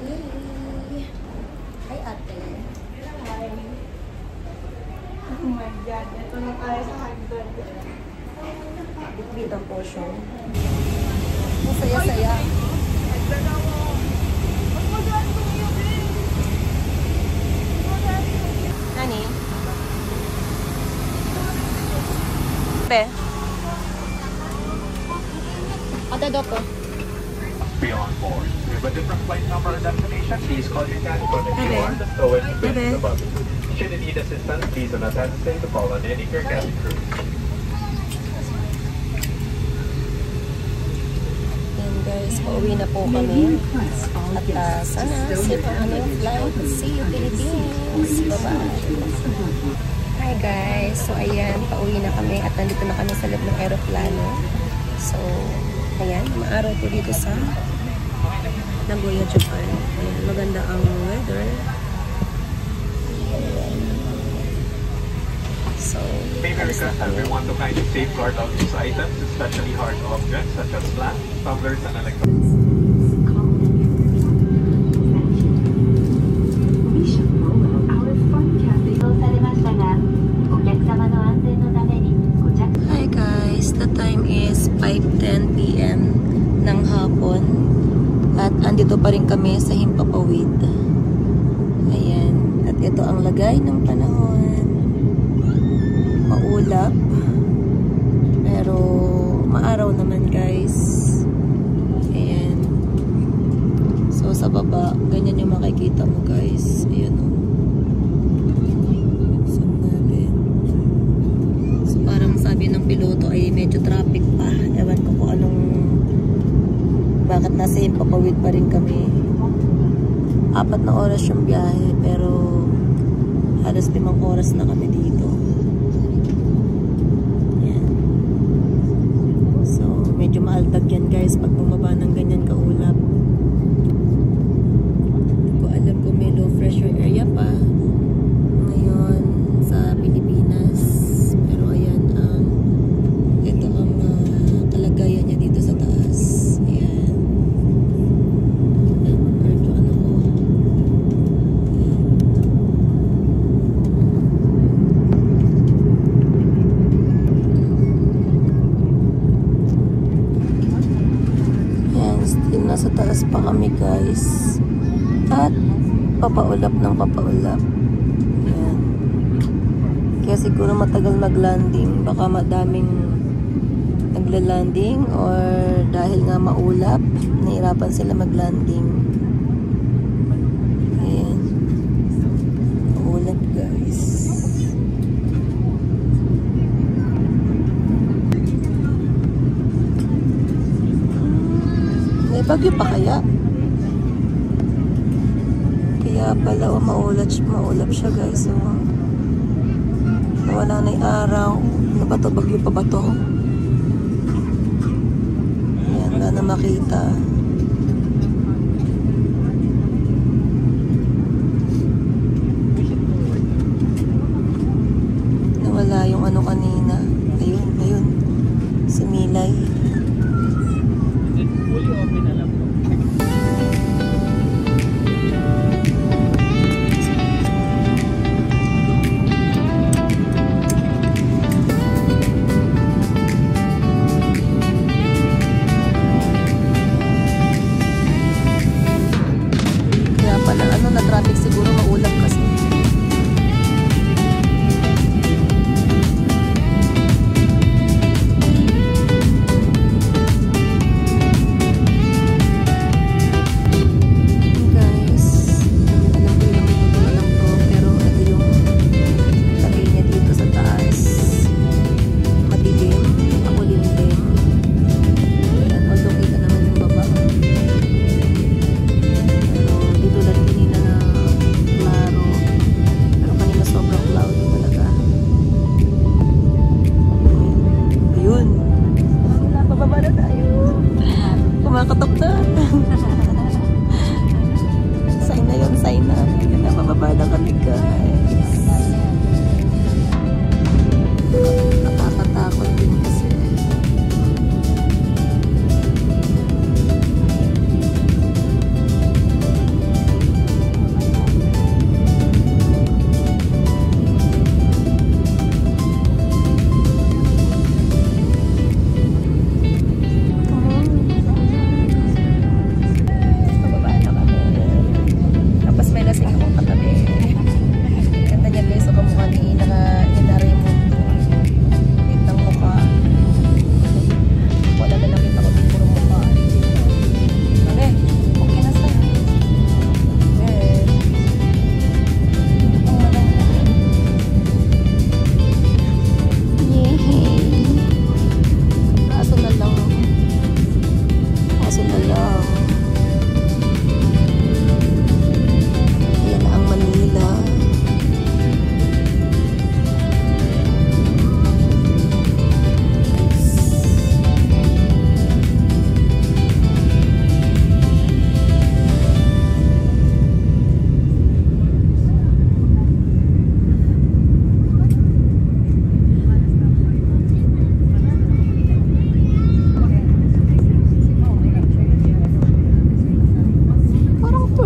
Goodie. Hi, ate. Hi. Oh my God, ito na tayo sa hagdan. Bitbit ang portion. Masaya-saya. Nani? Be? Ate, doko. Beyond board. We have a different flight number and destination. Please call your dad for the QR and throw it with the button. Should you need assistance, please do not hesitate to call on any of your cabin crew. And guys, pauwi na po kami. At sana safe ang aming flight. See you, Philippines! Bye-bye! Hi guys! So ayan, pauwi na kami at nandito na kami sa loob ng aeroplano. So, ayan, maaraw po dito sa Nagoya, Japan. Ayan, maganda ang weather. So, May we request everyone to kindly safeguard all these items, especially hard objects such as flash, tumblers, and electronics. Hi guys, the time is 5:10 PM ng hapon at andito pa rin kami sa Himpapawid. Ayan, at ito ang lagay ng panahon. Maulap pero maaraw naman guys. Ayan, so sa baba ganyan yung makikita mo guys. Ayan o. Sabi ng piloto ay medyo traffic pa. Ewan ko kung anong bakit nasa Himpapawid pa rin kami. 4 na oras yung biyahe pero halos 5 oras na kami dito. Yan. So medyo maaldag yan guys pag bumaba ng ganyan kaulap. Hindi ko alam kung may low pressure area pa ngayon sa Pilipinas. Pero ayan ito ang kalagayan niya dito sa taas. Ayan. Medyo ano ko. Ayan. Ayan, still nasa taas pa kami guys. At papaulap ng papaulap. Ayan. Kaya siguro matagal mag-landing. Baka madaming nagla-landing or dahil nga maulap, nahirapan sila mag-landing. Ayan. Maulap guys. May bagyo pa kaya? Kaya pala maulap siya guys. So, wala na yung araw. Ano ba ito? Bagyo pa ba ito? Ayan, wala na makita. Nawala yung ano kanina. Ayun, ayun. Si Milay. Traffic siguro maulap kasi. Guys, alam ko yung alam ko pero ito yung lagay niya dito sa taas. Madilim, makulimlim. Ayan, although kita naman yung baba. Pero dito lang kanina na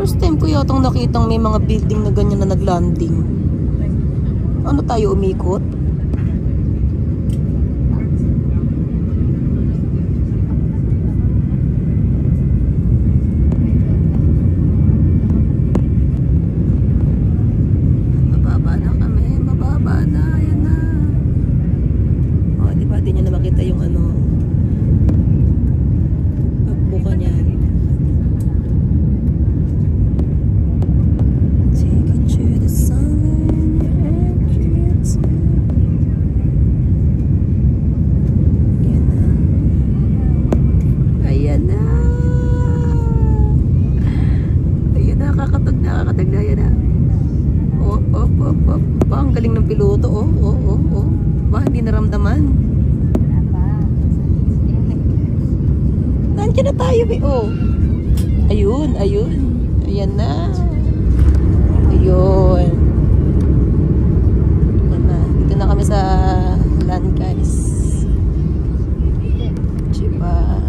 First time ko yatang nakitang may mga building na ganyan na naglanding. Ano tayo, umikot? Bababa na kami. Bababa na. Ayan na. O, di ba? Di nyo na makita yung ano. Pagbuka niyan. Nakakatag na yan. Oh. Ba, ang galing ng piloto. Oh. Ba, hindi naramdaman. Nandiyan na tayo, oh. Ayun. Ayan na. Ayun. Ayan na. Dito na kami sa land, guys. Diba?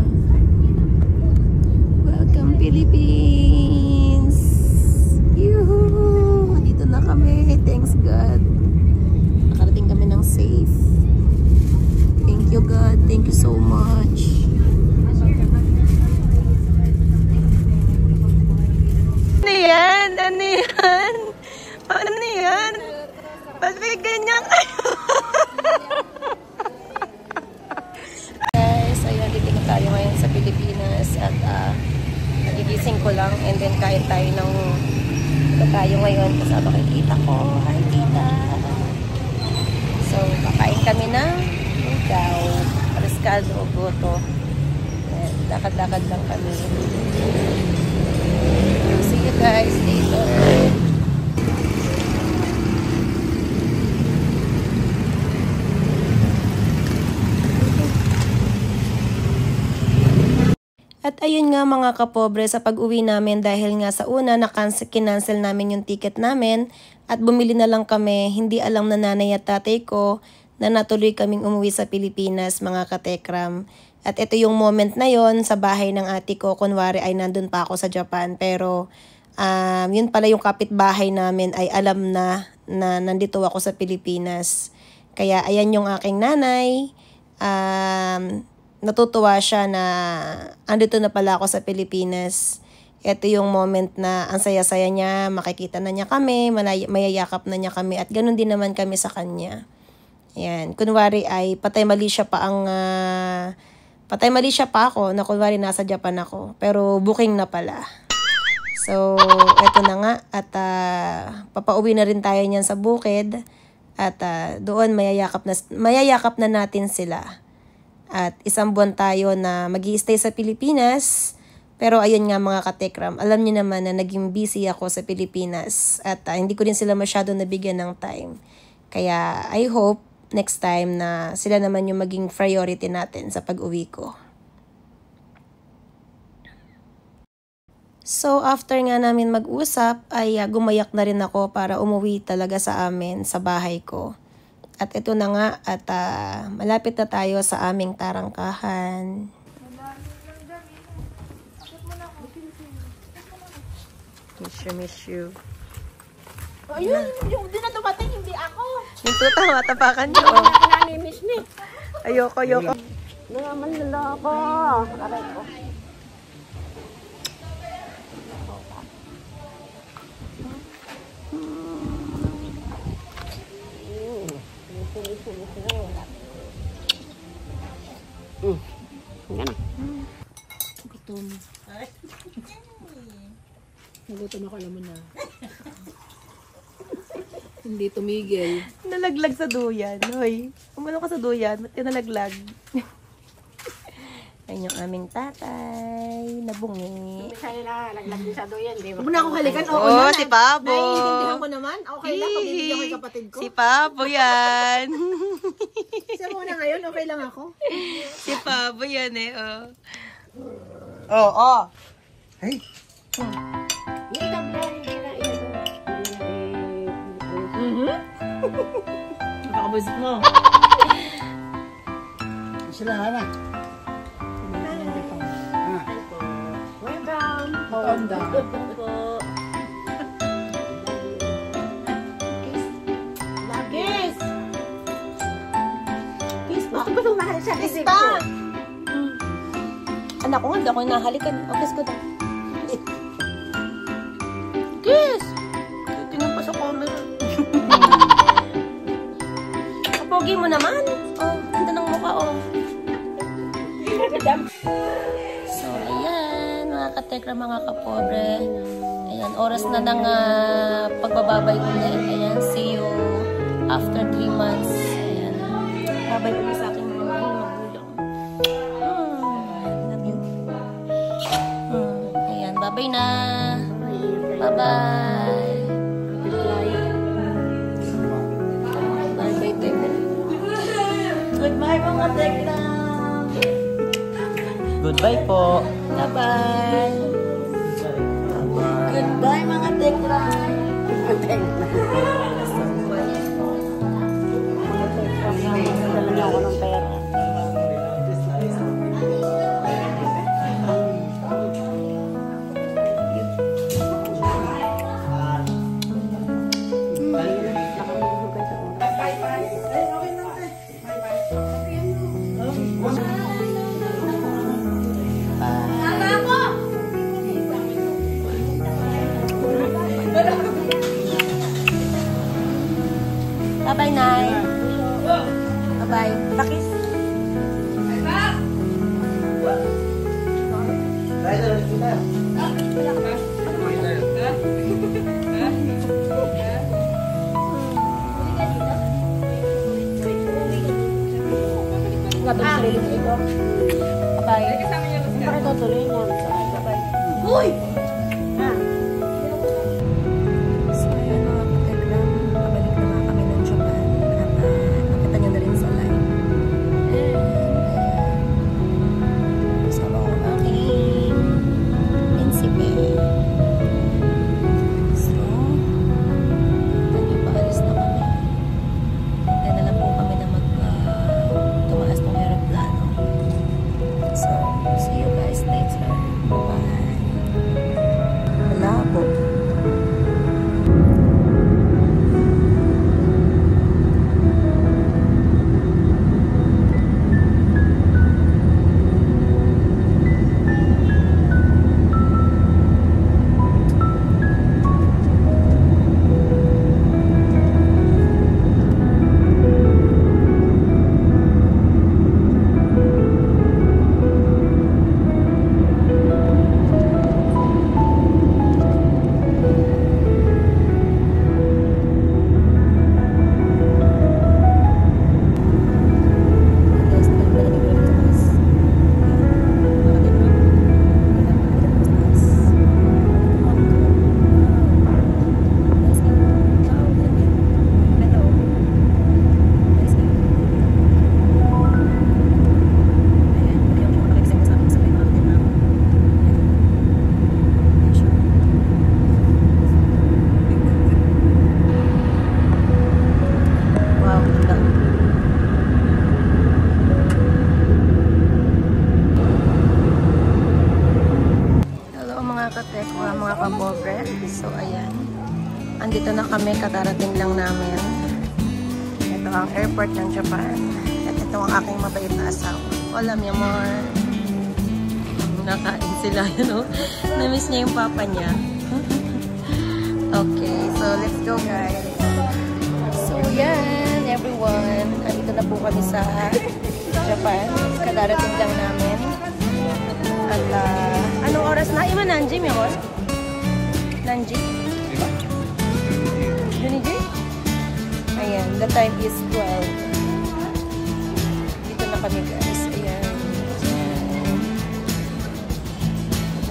Welcome, Philippines! Yuhu! Dito na kami. Thanks, God. Nakarating kami ng safe. Thank you, God. Thank you so much. Ano yan? Ano yan? Ba't may ganyan kayo? Guys, ayun, dito na tayo ngayon sa Pilipinas at nagigising ko lang and then kain tayo ng tayo ngayon kasama kay tita ko. Hi, tita! So, kakain kami ng ikaw, Riscaldo o Goto. Lakad-lakad lang kami. See you guys later. At ayun nga mga kapobre, sa pag-uwi namin dahil nga sa una kinancel namin yung ticket namin at bumili na lang kami, hindi alam na nanay at tatay ko na natuloy kaming umuwi sa Pilipinas mga katekram. At ito yung moment na yon sa bahay ng ate ko, kunwari ay nandun pa ako sa Japan, pero yun pala yung kapitbahay namin ay alam na nandito ako sa Pilipinas. Kaya ayan yung aking nanay, natutuwa siya na andito na pala ako sa Pilipinas. Ito yung moment na ang saya-saya niya, makikita na niya kami, mayayakap na niya kami at ganun din naman kami sa kanya. Ayan, kunwari ay patay mali siya pa ako na kunwari nasa Japan ako, pero booking na pala. So, eto na nga at papauwi na rin tayo niyan sa bukid at doon mayayakap na natin sila. At isang buwan tayo na mag-i-stay sa Pilipinas. Pero ayun nga mga katekram, alam niyo naman na naging busy ako sa Pilipinas at hindi ko rin sila masyado nabigyan ng time. Kaya I hope next time na sila naman yung maging priority natin sa pag-uwi ko. So after nga namin mag-usap ay gumayak na rin ako para umuwi talaga sa amin, sa bahay ko. At ito na nga at malapit na tayo sa aming tarangkahan. Miss you. Ayun, yung di na dumating, hindi ako. Yung tuta, matapakan niyo. Hindi ako nami-miss ni. Ayoko. Naman nila ako. Aray ko. Gutom. Nagutom ako, alam mo na. Hindi tumigil. Nalaglag sa duyan. Hoy, umano ka sa duyan. Ba't ka nalaglag? Ayun yung aming tatay. Nabungi. Minsan na, naglag din sa doyan. Huwag mo na ako halikan. Oo, Oh, si Pabo. Naiintindihan ko naman. Okay lang, pabibigyan ko yung kapatid ko. Si Pabo yan. Siya muna ngayon, okay lang ako. Si Pabo yan eh. Oh. Hey. Hindi ka vlog, hindi na Nakakabusit mo. Sila Hana. Welcome. Welcome. pa! Anak ko nga, hindi ako nahalikan. O, kiss ko daw. Kiss! Tingnan pa sa camera. Kapogi mo naman. Oh, ganda ng mukha, oh. So, ayan, mga katekra, mga kapobre. Ayan, oras na ng pagbababay ulit. Ayan, see you after 3 months. Ayan. Babay ulit sa aking mga magulang. Love you. Ayan, babay na. Bye-bye. Bye-bye, Tekra. Goodbye mga tekla. Goodbye po. Bye-bye. Goodbye mga tekla. Dala ako ng pera. Bye-bye, Nay. Bye-bye. Pakis. Bye-bye. Bakit tutuloy niya? Bye-bye. Uy! So, ayan mga katekram. Pabalik na nga kami ng Japan. At nakita niyo na rin sa live. Kasama ko ang aking prinsipe. So, paalis na kami. Kaya na lang po kami na tumaas ng aeroplano. So, see you guys later. Bye. Malabo. Mga kapobre. So, ayan. Andito na kami. Kakarating lang namin. Ito ang airport ng Japan. At ito ang aking mabait na asawa. Hola, mi amor. Nakain sila, you know. Namiss niya yung papa niya. Okay. So, let's go, guys. So, yan, everyone. Andito na po kami sa Japan. Kakarating lang namin. At, anong oras na? Ima, Nanji, mi amor? Nanji? Juniji? Ayan, the time is 12. Dito na kami, guys. Ayan.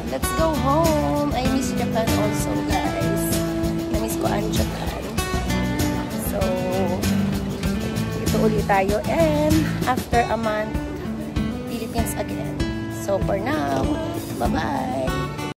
Let's go home. I miss Japan also, guys. Namiss ko ang Japan. So, dito ulit tayo. And, after a month, Philippines again. So, for now, bye-bye.